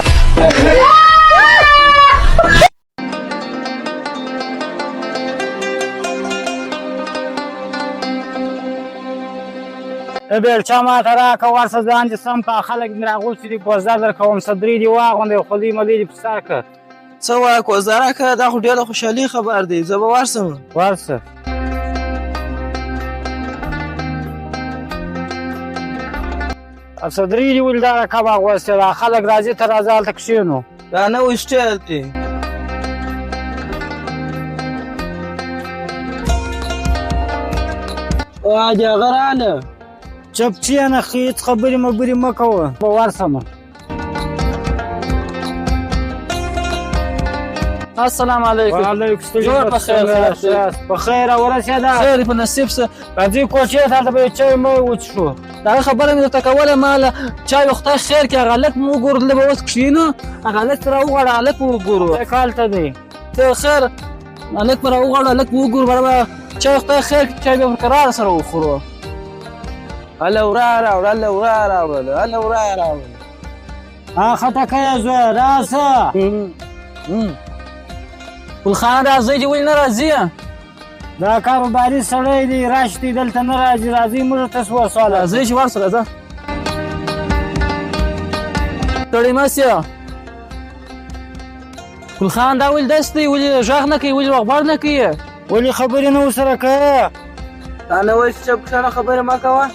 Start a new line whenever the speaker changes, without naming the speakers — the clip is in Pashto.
شه. بیلچه ماته راکړه ورشه ځان دې سم کړه خلک مې راغوښتي دي کوزده درکوم صدرۍ دې واغوندئ خولۍ مولۍ دې په سر کړه.
څه وایه کوزده راکړه دا خو ډېره خوشحالي خبر دی زه به ورشم.
ورشه صدرۍ دې ولې دا رقم اغوستې ده خلک راځي ته راځه هلته کښېنو.
دا نوی سټایل دی. حاجي هغه راله
چپ کښېنه ښه هېڅ خبرې مبرې مه کوه به ورشمه.
السلام علیکم.
وعلیکم السلام.
جوړ په خیر
په خیر ورسېده.
خیر په نصیب څه
راځئ کوچې ته هلته به یو چای مه وڅښو.
دا خبره مې درته کوله ما له چای خدای خیر کړي هغه هلک مو وګورو دلته به اوس کښېنو هغه هلک ته راوغواړه هلک وګورو.
څه کال ته دی؟
ته خیر هلک به راوغواړو هلک وګورو بیا به چای خدای خیر کړي چای به کراره سره وخورو. هله ورا راوړه هله ورا راوړله هله ورا راوړله.
خټکی زویه راسه.
ګلخانه راځئ چې ولې نه راځي؟
دا کاروباري سړی دی راشتې دلته نه راځي راځئ موږ ته څه سواله.
راځئ چې ورسه راځه ستړی مه سې. ګلخان دا ولې داسې دی ولې غږ نه کوي ولې غبر نه کوي
ولې خبرې نه ورسره کوه؟
دا نه وایي چې چپ کښېنه خبرې مه کوه.